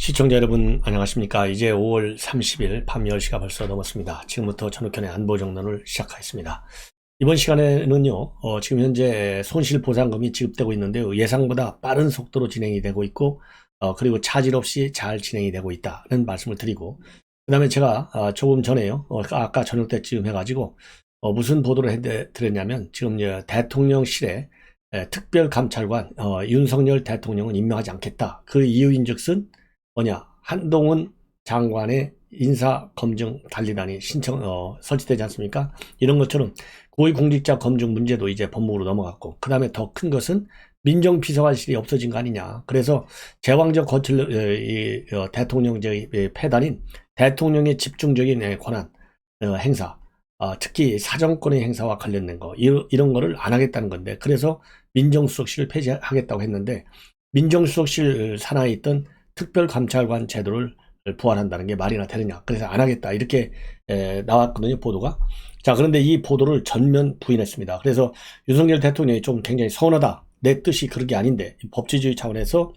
시청자 여러분 안녕하십니까. 이제 5월 30일 밤 10시가 벌써 넘었습니다. 지금부터 전욱현의 안보정론을 시작하겠습니다. 이번 시간에는요, 지금 현재 손실보상금이 지급되고 있는데요. 예상보다 빠른 속도로 진행이 되고 있고, 그리고 차질 없이 잘 진행이 되고 있다는 말씀을 드리고, 그 다음에 제가 조금 전에요, 아까 저녁 때쯤 해가지고, 무슨 보도를 해드렸냐면, 지금 대통령실에 특별감찰관 윤석열 대통령은 임명하지 않겠다. 그 이유인즉슨 뭐냐, 한동훈 장관의 인사검증 관리단이 설치되지 않습니까? 이런 것처럼 고위공직자 검증 문제도 이제 법무부로 넘어갔고, 그 다음에 더 큰 것은 민정비서관실이 없어진 거 아니냐. 그래서 제왕적 대통령제의 폐단인 대통령의 집중적인 권한 행사, 특히 사정권의 행사와 관련된 거, 이런 거를 안 하겠다는 건데, 그래서 민정수석실을 폐지하겠다고 했는데, 민정수석실 산하에 있던 특별감찰관 제도를 부활한다는 게 말이나 되느냐. 그래서 안 하겠다. 이렇게 나왔거든요, 보도가. 자, 그런데 이 보도를 전면 부인했습니다. 그래서 윤석열 대통령이 좀 굉장히 서운하다. 내 뜻이 그런 게 아닌데, 법치주의 차원에서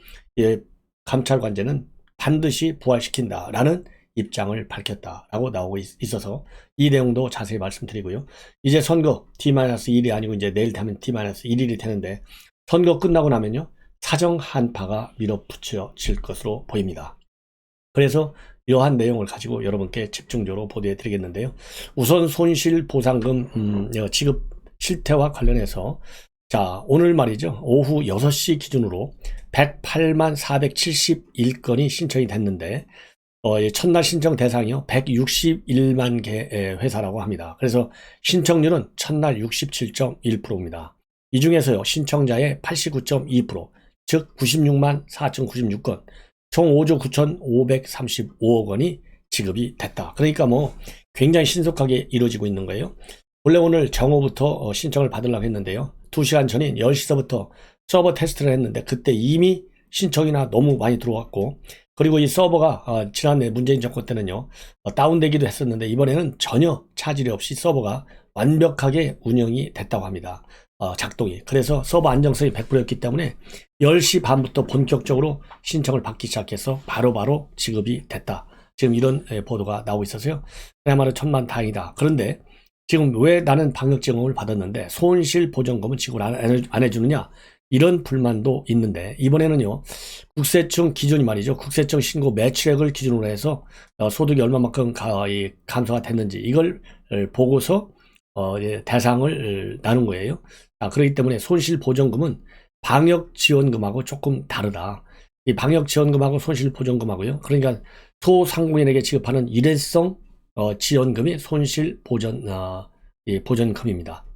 감찰관제는 반드시 부활시킨다라는 입장을 밝혔다라고 나오고 있어서 이 내용도 자세히 말씀드리고요. 이제 선거 T-1이 아니고 이제 내일 되면 T-1일이 되는데, 선거 끝나고 나면요, 사정 한파가 밀어붙여질 것으로 보입니다. 그래서 이러한 내용을 가지고 여러분께 집중적으로 보도해 드리겠는데요. 우선 손실보상금 지급 실태와 관련해서, 자, 오늘 말이죠, 오후 6시 기준으로 108만 471건이 신청이 됐는데, 첫날 신청 대상이요 161만 개 회사라고 합니다. 그래서 신청률은 첫날 67.1%입니다. 이 중에서요, 신청자의 89.2%, 즉 96만 4,096건, 총 5조 9,535억 원이 지급이 됐다. 그러니까 뭐 굉장히 신속하게 이루어지고 있는 거예요. 원래 오늘 정오부터 신청을 받으려고 했는데요, 2시간 전인 10시서부터 서버 테스트를 했는데, 그때 이미 신청이나 너무 많이 들어왔고, 그리고 이 서버가 지난해 문재인 정권 때는요, 다운되기도 했었는데, 이번에는 전혀 차질이 없이 서버가 완벽하게 운영이 됐다고 합니다. 작동이. 그래서 서버 안정성이 100%였기 때문에 10시 반부터 본격적으로 신청을 받기 시작해서 바로바로 지급이 됐다. 지금 이런 보도가 나오고 있어서요, 그야말로 천만다행이다. 그런데 지금 왜 나는 방역지원금을 받았는데 손실보전금은 지급을 안 해주느냐, 이런 불만도 있는데, 이번에는요, 국세청 기준이 말이죠, 국세청 신고 매출액을 기준으로 해서 소득이 얼마만큼 감소가 됐는지 이걸 보고서 대상을 나눈 거예요. 그렇기 때문에 손실보전금은 방역지원금하고 조금 다르다. 이 방역지원금하고 손실보전금하고요, 그러니까 소상공인에게 지급하는 일회성 지원금이 보전금입니다.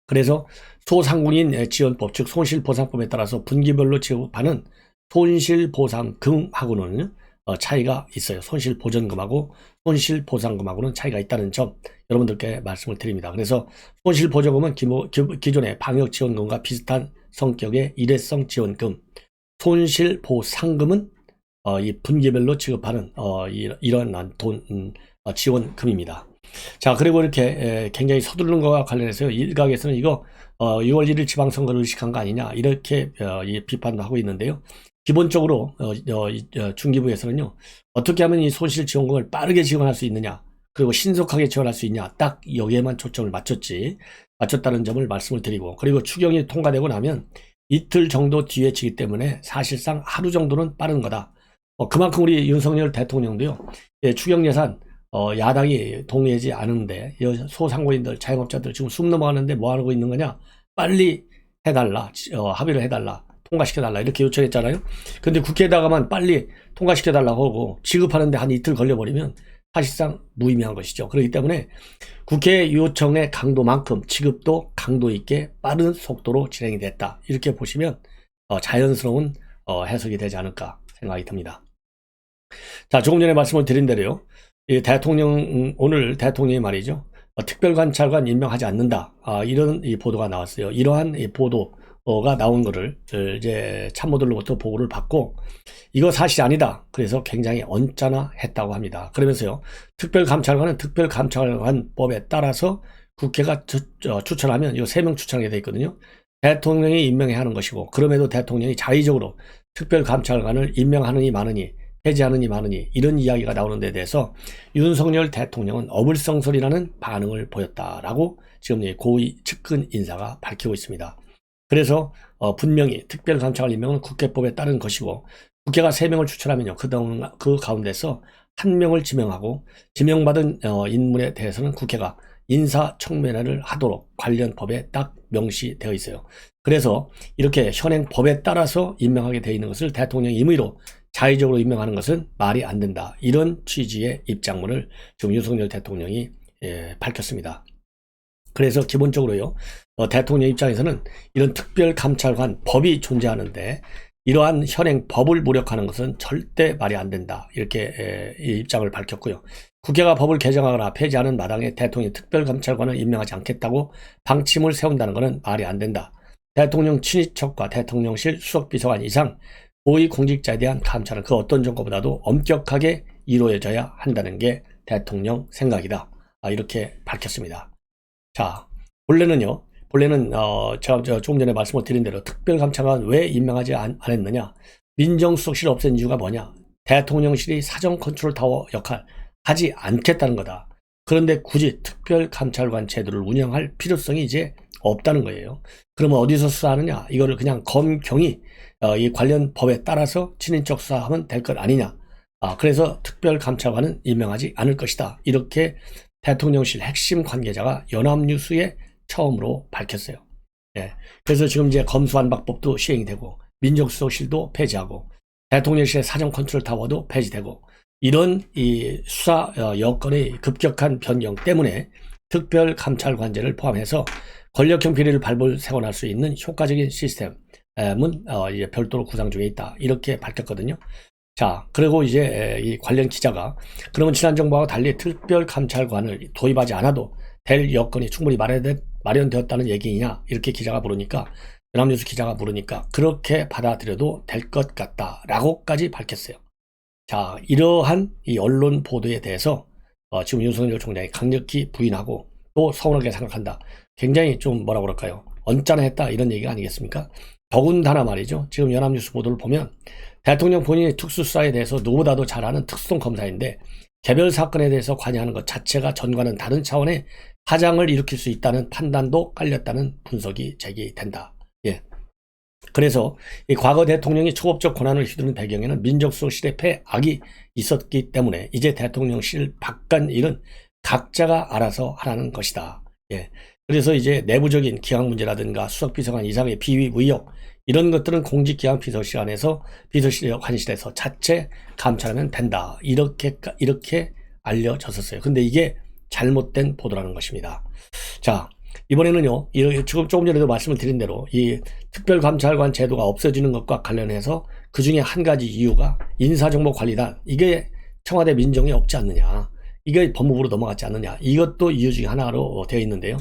그래서 소상공인 지원법, 즉 손실보상법에 따라서 분기별로 지급하는 손실보상금하고는 차이가 있어요. 손실보전금하고 손실보상금하고는 차이가 있다는 점 여러분들께 말씀을 드립니다. 그래서 손실보전금은 기존의 방역지원금과 비슷한 성격의 일회성 지원금, 손실보상금은 이 분기별로 지급하는 이러한 지원금입니다. 자, 그리고 이렇게 굉장히 서두르는 것과 관련해서 일각에서는 이거 6월 1일 지방선거를 의식한 거 아니냐, 이렇게 비판도 하고 있는데요. 기본적으로 중기부에서는요, 어떻게 하면 이 손실지원금을 빠르게 지원할 수 있느냐, 그리고 신속하게 지원할 수 있냐, 딱 여기에만 초점을 맞췄다는 점을 말씀을 드리고, 그리고 추경이 통과되고 나면 이틀 정도 뒤에 지기 때문에 사실상 하루 정도는 빠른 거다. 그만큼 우리 윤석열 대통령도요, 추경 예산 야당이 동의하지 않은데 소상공인들, 자영업자들 지금 숨 넘어가는데 뭐 하고 있는 거냐, 빨리 해달라, 합의를 해달라, 통과시켜달라, 이렇게 요청했잖아요. 근데 국회에다가만 빨리 통과시켜달라고 하고 지급하는데 한 이틀 걸려버리면 사실상 무의미한 것이죠. 그렇기 때문에 국회 요청의 강도만큼 지급도 강도 있게 빠른 속도로 진행이 됐다, 이렇게 보시면 자연스러운 해석이 되지 않을까 생각이 듭니다. 자, 조금 전에 말씀을 드린 대로요, 오늘 대통령이 말이죠, 특별감찰관 임명하지 않는다, 이런 이 보도가 나왔어요. 이러한 이 보도가 나온 거를 이제 참모들로부터 보고를 받고, 이거 사실이 아니다, 그래서 굉장히 언짢아했다고 합니다. 그러면서요, 특별감찰관은 특별감찰관법에 따라서 국회가 추천하면 이 3명 추천하게 돼 있거든요. 대통령이 임명해야 하는 것이고, 그럼에도 대통령이 자의적으로 특별감찰관을 임명하느니 마느니 폐지하느니 마느니 이런 이야기가 나오는 데 대해서 윤석열 대통령은 어불성설이라는 반응을 보였다라고 지금 고위 측근 인사가 밝히고 있습니다. 그래서 분명히 특별감찰관 임명은 국회법에 따른 것이고 국회가 3명을 추천하면요. 그 가운데서 1명을 지명하고 지명받은 인물에 대해서는 국회가 인사청문회를 하도록 관련 법에 딱 명시되어 있어요. 그래서 이렇게 현행 법에 따라서 임명하게 되어 있는 것을 대통령이 임의로 자의적으로 임명하는 것은 말이 안 된다. 이런 취지의 입장문을 지금 윤석열 대통령이 밝혔습니다. 그래서 기본적으로요, 대통령 입장에서는 이런 특별감찰관 법이 존재하는데 이러한 현행 법을 무력화하는 것은 절대 말이 안 된다. 이렇게 입장을 밝혔고요. 국회가 법을 개정하거나 폐지하는 마당에 대통령이 특별감찰관을 임명하지 않겠다고 방침을 세운다는 것은 말이 안 된다. 대통령 친인척과 대통령실 수석비서관 이상 고위공직자에 대한 감찰은 그 어떤 정권보다도 엄격하게 이루어져야 한다는 게 대통령 생각이다. 이렇게 밝혔습니다. 자, 본래는 제가 조금 전에 말씀을 드린 대로 특별감찰관 왜 임명하지 않았느냐, 민정수석실 없앤 이유가 뭐냐, 대통령실이 사정 컨트롤 타워 역할 하지 않겠다는 거다. 그런데 굳이 특별감찰관 제도를 운영할 필요성이 이제 없다는 거예요. 그러면 어디서 수사하느냐, 이거를 그냥 검경이 이 관련 법에 따라서 친인척 수사하면 될 것 아니냐. 그래서 특별감찰관은 임명하지 않을 것이다. 이렇게 대통령실 핵심 관계자가 연합뉴스에 처음으로 밝혔어요. 예. 그래서 지금 이제 검수완박법도 시행이 되고 민정수석실도 폐지하고 대통령실의 사정 컨트롤 타워도 폐지되고 이런 이 수사 여건의 급격한 변경 때문에 특별감찰관제를 포함해서 권력형 비리를 발볼 세워날 수 있는 효과적인 시스템은 이제 별도로 구상 중에 있다. 이렇게 밝혔거든요. 자, 그리고 이제 이 관련 기자가 그러면 지난 정부와 달리 특별감찰관을 도입하지 않아도 될 여건이 충분히 마련되었다는 얘기냐, 이렇게 기자가 물으니까, 연합뉴스 기자가 물으니까 그렇게 받아들여도 될 것 같다라고까지 밝혔어요. 자, 이러한 이 언론 보도에 대해서 지금 윤석열 총장이 강력히 부인하고 또 서운하게 생각한다. 굉장히 좀 뭐라 그럴까요? 언짢아했다, 이런 얘기가 아니겠습니까? 더군다나 말이죠. 지금 연합뉴스 보도를 보면 대통령 본인이 특수수사에 대해서 누구보다도 잘 아는 특수통 검사인데 개별 사건에 대해서 관여하는 것 자체가 전과는 다른 차원의 파장을 일으킬 수 있다는 판단도 깔렸다는 분석이 제기된다. 예. 그래서 이 과거 대통령이 초법적 권한을 휘두른 배경에는 민정수석실의 폐악이 있었기 때문에 이제 대통령실 바깥 일은 각자가 알아서 하라는 것이다. 예. 그래서 이제 내부적인 기강 문제라든가 수석비서관 이상의 비위 의혹 이런 것들은 공직기강 비서실 안에서 비서실에서 자체 감찰하면 된다. 이렇게 알려졌었어요. 근데 이게 잘못된 보도라는 것입니다. 자, 이번에는요, 지금 조금 전에도 말씀을 드린 대로 이 특별감찰관 제도가 없어지는 것과 관련해서 그 중에 한 가지 이유가 인사정보관리단, 이게 청와대 민정에 없지 않느냐, 이게 법무부로 넘어갔지 않느냐, 이것도 이유 중에 하나로 되어 있는데요.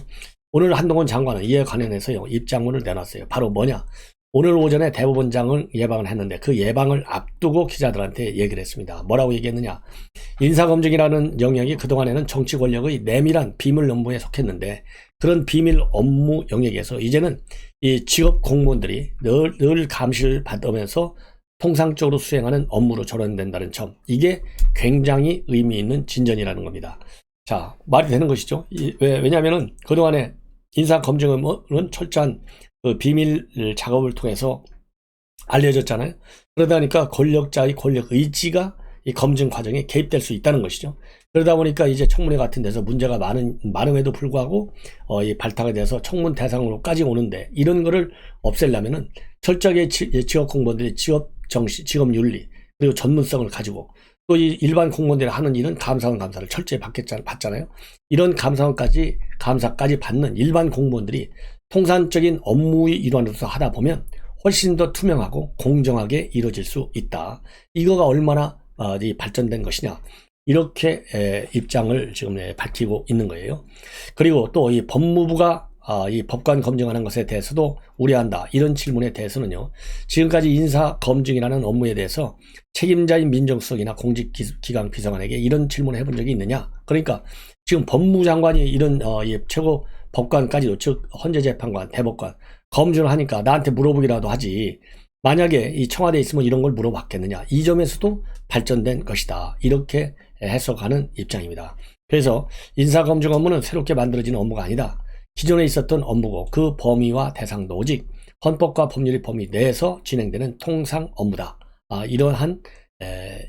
오늘 한동훈 장관은 이에 관련해서요, 입장문을 내놨어요. 바로 뭐냐, 오늘 오전에 대법원장을 예방을 했는데 그 예방을 앞두고 기자들한테 얘기를 했습니다. 뭐라고 얘기했느냐, 인사검증이라는 영역이 그동안에는 정치 권력의 내밀한 비밀 업무에 속했는데 그런 비밀 업무 영역에서 이제는 이 직업 공무원들이 늘 감시를 받으면서 통상적으로 수행하는 업무로 전환된다는 점, 이게 굉장히 의미 있는 진전이라는 겁니다. 자, 말이 되는 것이죠. 왜냐하면 그동안에 인사검증은 철저한 그 비밀 작업을 통해서 알려졌잖아요. 그러다 보니까 권력자의 권력 의지가 이 검증 과정에 개입될 수 있다는 것이죠. 그러다 보니까 이제 청문회 같은 데서 문제가 많음에도 불구하고 이 발탁에 대해서 청문 대상으로까지 오는데, 이런 거를 없애려면은 철저하게 직업 공무원들이 직업 윤리 그리고 전문성을 가지고 또 이 일반 공무원들이 하는 일은 감사원 감사를 철저히 받잖아요. 이런 감사까지 받는 일반 공무원들이 통상적인 업무의 일환으로서 하다 보면 훨씬 더 투명하고 공정하게 이루어질 수 있다. 이거가 얼마나 발전된 것이냐, 이렇게 입장을 지금 밝히고 있는 거예요. 그리고 또 이 법무부가 이 법관 검증하는 것에 대해서도 우려한다, 이런 질문에 대해서는요, 지금까지 인사검증이라는 업무에 대해서 책임자인 민정수석이나 공직기강 비서관에게 이런 질문을 해본 적이 있느냐. 그러니까 지금 법무장관이 이런 최고 법관까지도, 즉 헌재재판관, 대법관 검증을 하니까 나한테 물어보기라도 하지, 만약에 이 청와대에 있으면 이런 걸 물어봤겠느냐. 이 점에서도 발전된 것이다. 이렇게 해석하는 입장입니다. 그래서 인사검증 업무는 새롭게 만들어지는 업무가 아니다. 기존에 있었던 업무고 그 범위와 대상도 오직 헌법과 법률의 범위 내에서 진행되는 통상 업무다. 이러한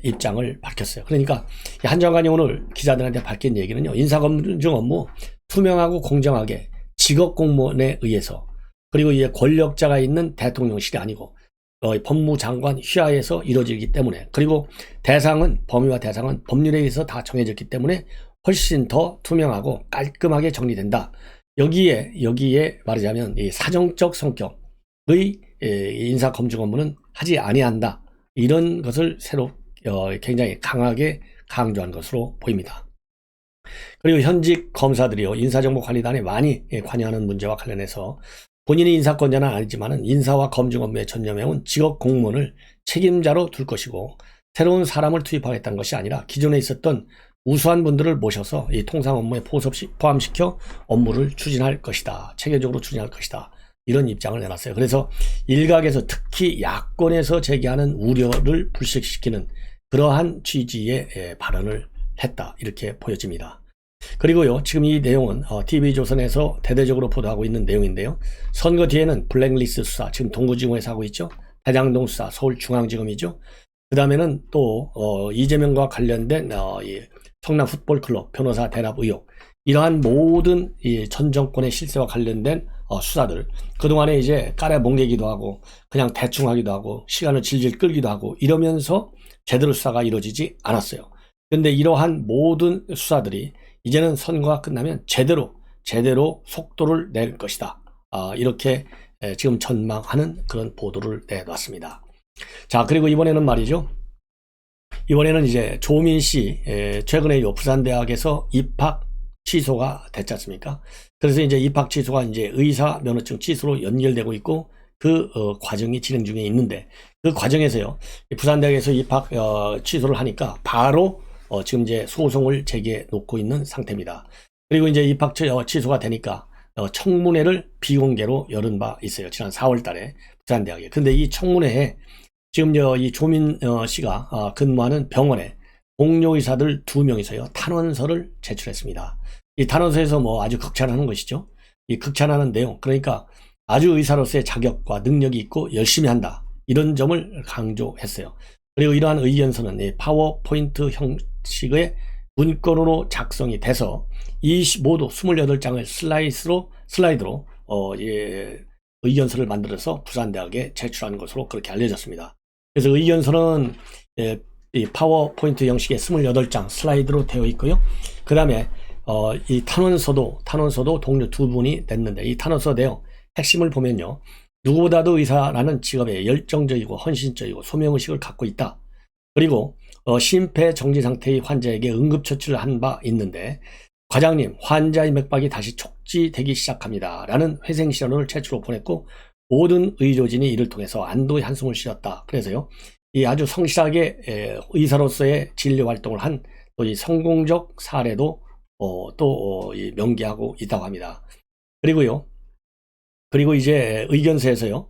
입장을 밝혔어요. 그러니까 한 장관이 오늘 기자들한테 밝힌 얘기는요. 인사검증 업무 투명하고 공정하게 직업 공무원에 의해서 그리고 이제 권력자가 있는 대통령실이 아니고 법무장관 휘하에서 이루어지기 때문에 그리고 범위와 대상은 법률에 의해서 다 정해졌기 때문에 훨씬 더 투명하고 깔끔하게 정리된다. 여기에 말하자면 이 사정적 성격의 인사검증 업무는 하지 아니한다. 이런 것을 굉장히 강하게 강조한 것으로 보입니다. 그리고 현직 검사들이요 인사정보관리단에 많이 관여하는 문제와 관련해서 본인이 인사권자는 아니지만 인사와 검증 업무에 전념해온 직업 공무원을 책임자로 둘 것이고 새로운 사람을 투입하겠다는 것이 아니라 기존에 있었던 우수한 분들을 모셔서 이 통상 업무에 포함시켜 업무를 추진할 것이다. 체계적으로 추진할 것이다. 이런 입장을 내놨어요. 그래서 일각에서 특히 야권에서 제기하는 우려를 불식시키는 그러한 취지의 발언을 했다. 이렇게 보여집니다. 그리고요, 지금 이 내용은 TV조선에서 대대적으로 보도하고 있는 내용인데요. 선거 뒤에는 블랙리스트 수사, 지금 동구지검에서 하고 있죠. 대장동 수사, 서울중앙지검이죠. 그 다음에는 또 이재명과 관련된 성남 풋볼클럽 변호사 대납 의혹, 이러한 모든 이 전 정권의 실세와 관련된 수사들, 그동안에 이제 깔아뭉개기도 하고 그냥 대충 하기도 하고 시간을 질질 끌기도 하고 이러면서 제대로 수사가 이루어지지 않았어요. 그런데 이러한 모든 수사들이 이제는 선거가 끝나면 제대로 속도를 낼 것이다. 이렇게 지금 전망하는 그런 보도를 내놨습니다. 자, 그리고 이번에는 말이죠. 이번에는 이제 조민 씨 최근에 부산대학에서 입학 취소가 됐지 않습니까? 그래서 이제 입학 취소가 이제 의사 면허증 취소로 연결되고 있고 그 과정이 진행 중에 있는데 그 과정에서요 부산대학에서 입학 취소를 하니까 바로 지금 이제 소송을 제기해 놓고 있는 상태입니다. 그리고 이제 입학 취소가 되니까 청문회를 비공개로 열은 바 있어요. 지난 4월 달에 부산대학에. 근데 이 청문회에 지금 이 조민 씨가 근무하는 병원에 동료 의사들 2명이서요 탄원서를 제출했습니다. 이 탄원서에서 뭐 아주 극찬하는 것이죠. 이 극찬하는 내용, 그러니까 아주 의사로서의 자격과 능력이 있고 열심히 한다, 이런 점을 강조했어요. 그리고 이러한 의견서는 파워포인트 형식의 문건으로 작성이 돼서 모두 28장을 슬라이드로 의견서를 만들어서 부산대학에 제출한 것으로 그렇게 알려졌습니다. 그래서 의견서는 이 파워포인트 형식의 28장 슬라이드로 되어 있고요. 그 다음에 이 탄원서도 동료 2분이 냈는데 이 탄원서 내용 핵심을 보면요. 누구보다도 의사라는 직업에 열정적이고 헌신적이고 소명의식을 갖고 있다. 그리고 심폐정지 상태의 환자에게 응급처치를 한 바 있는데 과장님, 환자의 맥박이 다시 촉지되기 시작합니다. 라는 회생신호를 최초로 보냈고 모든 의료진이 이를 통해서 안도의 한숨을 쉬었다. 그래서요. 이 아주 성실하게 의사로서의 진료 활동을 한 또 이 성공적 사례도 또 명기하고 있다고 합니다. 그리고 이제 의견서에서요.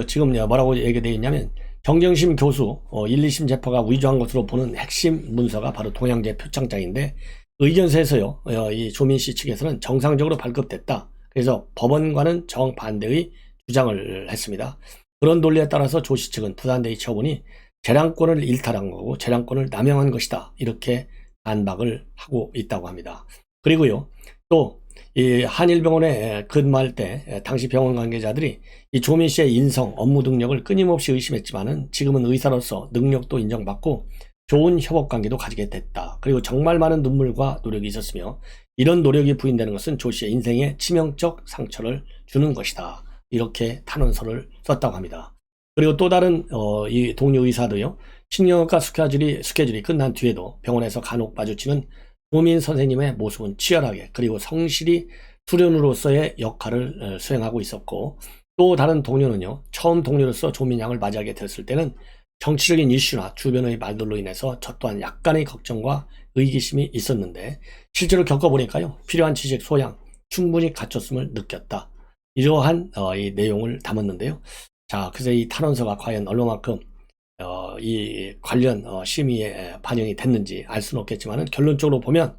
지금 뭐라고 얘기되어 있냐면 정경심 교수 1, 2심 재파가 위조한 것으로 보는 핵심 문서가 바로 동양제 표창장인데 의견서에서요. 이 조민 씨 측에서는 정상적으로 발급됐다. 그래서 법원과는 정반대의 주장을 했습니다. 그런 논리에 따라서 조 씨 측은 부산대의 처분이 재량권을 일탈한 거고 재량권을 남용한 것이다. 이렇게 반박을 하고 있다고 합니다. 그리고요. 또 이 한일병원에 근무할 때 당시 병원 관계자들이 이 조민 씨의 인성, 업무 능력을 끊임없이 의심했지만은 지금은 의사로서 능력도 인정받고 좋은 협업관계도 가지게 됐다. 그리고 정말 많은 눈물과 노력이 있었으며 이런 노력이 부인되는 것은 조 씨의 인생에 치명적 상처를 주는 것이다. 이렇게 탄원서를 썼다고 합니다. 그리고 또 다른 이 동료 의사도요. 신경외과 스케줄이 끝난 뒤에도 병원에서 간혹 마주치는 조민 선생님의 모습은 치열하게 그리고 성실히 수련으로서의 역할을 수행하고 있었고 또 다른 동료는요. 처음 동료로서 조민 양을 맞이하게 되었을 때는 정치적인 이슈나 주변의 말들로 인해서 저 또한 약간의 걱정과 의기심이 있었는데 실제로 겪어보니까요. 필요한 지식, 소양 충분히 갖췄음을 느꼈다. 이러한 이 내용을 담았는데요. 자, 그래서 이 탄원서가 과연 얼마만큼 이 관련 심의에 반영이 됐는지 알 수는 없겠지만 결론적으로 보면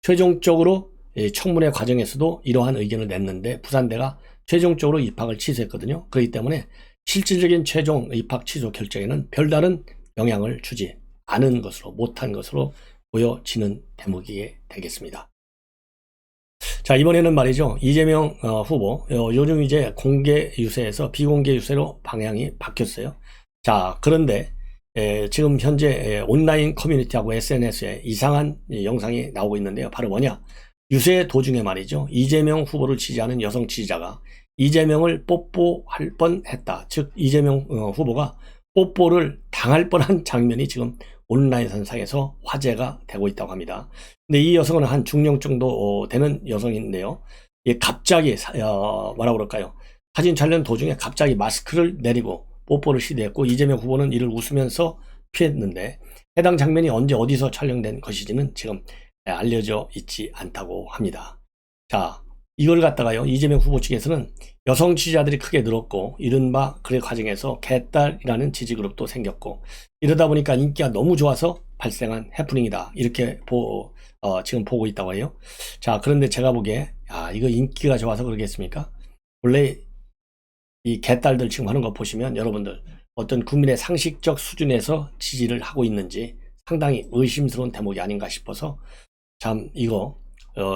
최종적으로 청문회 과정에서도 이러한 의견을 냈는데 부산대가 최종적으로 입학을 취소했거든요. 그렇기 때문에 실질적인 최종 입학 취소 결정에는 별다른 영향을 주지 않은 것으로, 못한 것으로 보여지는 대목이 되겠습니다. 자, 이번에는 말이죠. 이재명 후보 요즘 이제 공개 유세에서 비공개 유세로 방향이 바뀌었어요. 자, 그런데 지금 현재 온라인 커뮤니티하고 SNS에 이상한 영상이 나오고 있는데요. 바로 뭐냐? 유세 도중에 말이죠. 이재명 후보를 지지하는 여성 지지자가 이재명을 뽀뽀할 뻔했다. 즉 이재명 후보가 뽀뽀를 당할 뻔한 장면이 지금 온라인 선상에서 화제가 되고 있다고 합니다. 근데 이 여성은 한 중령 정도 되는 여성인데요. 갑자기 뭐라고 그럴까요? 사진 촬영 도중에 갑자기 마스크를 내리고 뽀뽀를 시도했고 이재명 후보는 이를 웃으면서 피했는데 해당 장면이 언제 어디서 촬영된 것인지는 지금 알려져 있지 않다고 합니다. 자, 이걸 갖다가요, 이재명 후보 측에서는 여성 지지자들이 크게 늘었고 이른바 그 과정에서 개딸이라는 지지그룹도 생겼고 이러다 보니까 인기가 너무 좋아서 발생한 해프닝이다, 이렇게 지금 보고 있다고 해요. 자, 그런데 제가 보기에 이거 인기가 좋아서 그러겠습니까? 원래 이 개딸들 지금 하는 거 보시면 여러분들 어떤 국민의 상식적 수준에서 지지를 하고 있는지 상당히 의심스러운 대목이 아닌가 싶어서 참 이거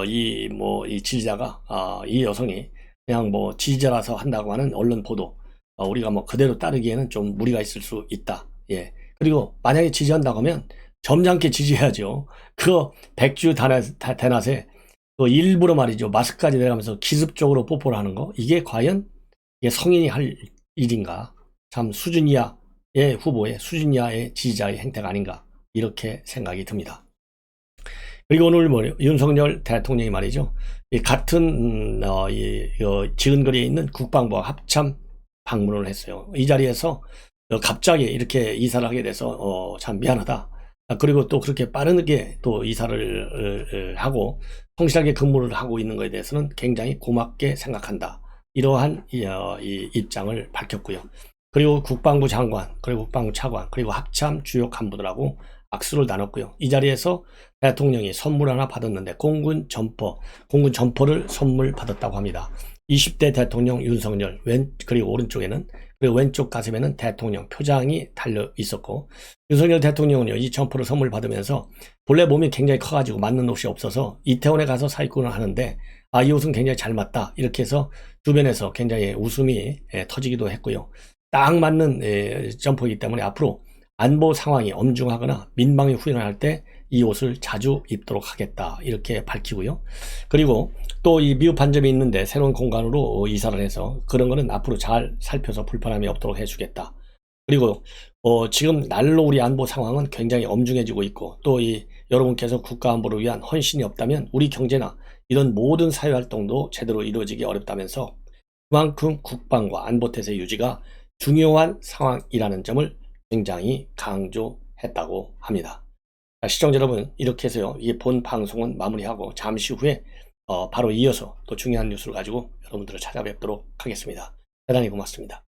이 지지자가 이 여성이 그냥 뭐 지지자라서 한다고 하는 언론 보도 우리가 뭐 그대로 따르기에는 좀 무리가 있을 수 있다. 예. 그리고 만약에 지지한다고 하면 점잖게 지지해야죠. 그거 백주 대낮에 또 일부러 말이죠. 마스크까지 내려가면서 기습적으로 뽀뽀를 하는 거, 이게 과연 성인이 할 일인가? 참 수준 이하의 후보의 수준 이하의 지지자의 행태가 아닌가, 이렇게 생각이 듭니다. 그리고 오늘 윤석열 대통령이 말이죠. 같은 지근거리에 있는 국방부와 합참 방문을 했어요. 이 자리에서 갑자기 이렇게 이사를 하게 돼서 참 미안하다. 그리고 또 그렇게 빠르게 또 이사를 하고 성실하게 근무를 하고 있는 것에 대해서는 굉장히 고맙게 생각한다. 이러한 이 입장을 밝혔고요. 그리고 국방부 장관, 그리고 국방부 차관, 그리고 합참 주요 간부들하고 악수를 나눴고요. 이 자리에서 대통령이 선물 하나 받았는데 공군 점퍼를 선물 받았다고 합니다. 20대 대통령 윤석열, 그리고 오른쪽에는, 그리고 왼쪽 가슴에는 대통령 표장이 달려 있었고, 윤석열 대통령은요, 이 점퍼를 선물 받으면서 본래 몸이 굉장히 커가지고 맞는 옷이 없어서 이태원에 가서 사입군을 하는데 이 옷은 굉장히 잘 맞다, 이렇게 해서 주변에서 굉장히 웃음이 터지기도 했고요. 딱 맞는 점퍼이기 때문에 앞으로 안보 상황이 엄중하거나 민방위 훈련할 때 이 옷을 자주 입도록 하겠다, 이렇게 밝히고요. 그리고 또 이 미흡한 점이 있는데 새로운 공간으로 이사를 해서 그런 거는 앞으로 잘 살펴서 불편함이 없도록 해주겠다. 그리고 지금 날로 우리 안보 상황은 굉장히 엄중해지고 있고 또 여러분께서 국가 안보를 위한 헌신이 없다면 우리 경제나 이런 모든 사회 활동도 제대로 이루어지기 어렵다면서 그만큼 국방과 안보태세 유지가 중요한 상황이라는 점을 굉장히 강조했다고 합니다. 시청자 여러분, 이렇게 해서요, 이 본 방송은 마무리하고 잠시 후에 바로 이어서 또 중요한 뉴스를 가지고 여러분들을 찾아뵙도록 하겠습니다. 대단히 고맙습니다.